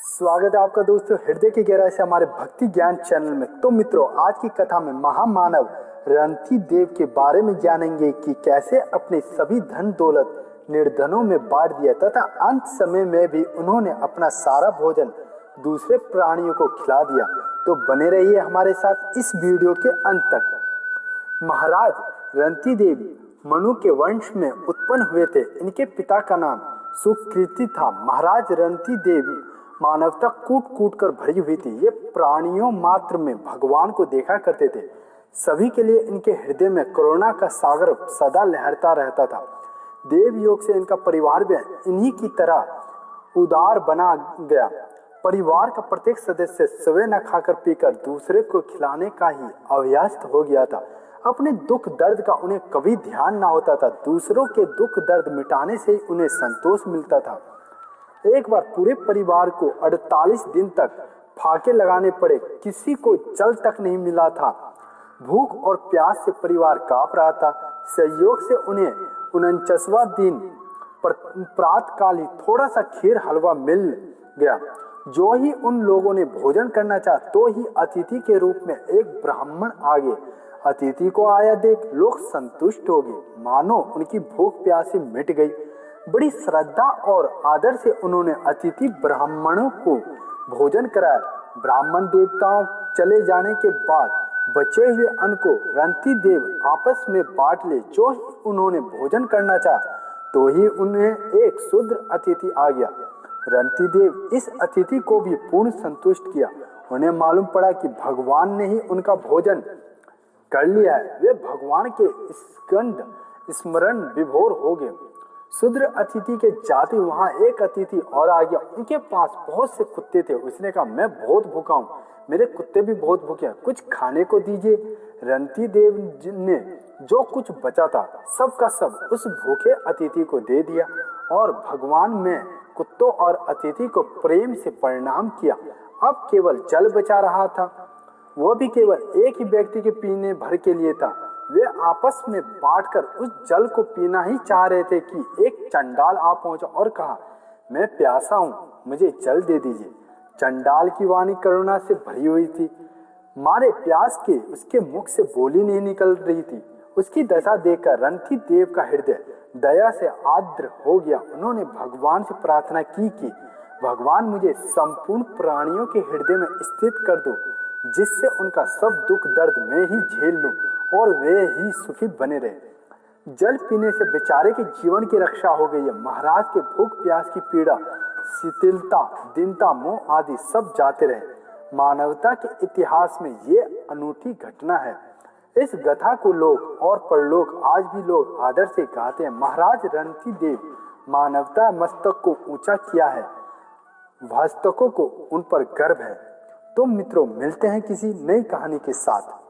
स्वागत है आपका दोस्तों हृदय की गहराई से हमारे भक्ति ज्ञान चैनल में। तो मित्रों, आज की कथा में महामानव रणती देव के बारे में जानेंगे कि कैसे अपने सभी धन दौलत निर्धनों में बांट दिया तथा अंत समय में भी उन्होंने अपना सारा भोजन दूसरे प्राणियों को खिला दिया। तो बने रहिए हमारे साथ इस वीडियो के अंत तक। महाराज रणती देव मनु के वंश में उत्पन्न हुए थे। इनके पिता का नाम सुकृति था। महाराज रणती देव मानवता कूट कूट कर भरी हुई थी। ये प्राणियों मात्र में भगवान को देखा करते थे। सभी के लिए इनके हृदय में करुणा का सागर सदा लहरता रहता था। देव योग से इनका परिवार भी इन्हीं की तरह उदार बना गया। परिवार का प्रत्येक सदस्य स्वयं न खाकर पीकर दूसरे को खिलाने का ही अभ्यस्त हो गया था। अपने दुख दर्द का उन्हें कभी ध्यान ना होता था। दूसरों के दुख दर्द मिटाने से ही उन्हें संतोष मिलता था। एक बार पूरे परिवार को 48 दिन तक फाके लगाने पड़े। किसी को जल तक नहीं मिला था। भूख और प्यास से परिवार कांप रहा था। संयोग से उन्हें 49वां दिन प्रातःकाल ही थोड़ा सा खीर हलवा मिल गया। जो ही उन लोगों ने भोजन करना चाहा तो ही अतिथि के रूप में एक ब्राह्मण आ गए। अतिथि को आया देख लोग संतुष्ट हो गए, मानो उनकी भूख प्यासी मिट गई। बड़ी श्रद्धा और आदर से उन्होंने अतिथि ब्राह्मणों को भोजन कराया। ब्राह्मण देवताओं चले जाने के बाद बचे हुए अन्न को रणती देव आपस में बांट ले। जो ही उन्होंने भोजन करना चाहा तो ही उन्हें एक शूद्र अतिथि आ गया। रणती देव इस अतिथि को भी पूर्ण संतुष्ट किया। उन्हें मालूम पड़ा कि भगवान ने ही उनका भोजन कर लिया है। वे भगवान के स्कंद स्मरण विभोर हो गए। शूद्र अतिथि के जाते वहां एक अतिथि और आ गया। उनके पास बहुत से कुत्ते थे। उसने कहा, मैं बहुत भूखा हूँ, मेरे कुत्ते भी बहुत भूखे हैं, कुछ खाने को दीजिए। रणती देव ने जो कुछ बचा था सब का सब उस भूखे अतिथि को दे दिया और भगवान में कुत्तों और अतिथि को प्रेम से प्रणाम किया। अब केवल जल बचा रहा था, वो भी केवल एक ही व्यक्ति के पीने भर के लिए था। वे आपस में बांटकर उस जल को पीना ही चाह रहे थे कि एक चंडाल आ पहुंचा और कहा, मैं प्यासा हूं, मुझे जल दे दीजिए। चंडाल की वाणी करुणा से भरी हुई थी। मारे प्यास के उसके मुख से बोली नहीं निकल रही थी। उसकी दशा देखकर रणती देव का हृदय दया से आर्द्र हो गया। उन्होंने भगवान से प्रार्थना की कि भगवान मुझे संपूर्ण प्राणियों के हृदय में स्थित कर दो, जिससे उनका सब दुख दर्द मैं ही झेल लूं और वे ही सुखी बने रहे। जल पीने से बेचारे के जीवन की रक्षा हो गई है। महाराज के भूख प्यास की पीड़ा, शिथिलता, दीनता, मोह आदि सब जाते रहे। मानवता के इतिहास में ये अनूठी घटना है। इस गाथा को लोग और परलोक आज भी लोग आदर से गाते हैं। महाराज रणती देव मानवता मस्तक को ऊंचा किया है। वास्तकों को उन पर गर्व है। तो मित्रों, मिलते हैं किसी नई कहानी के साथ।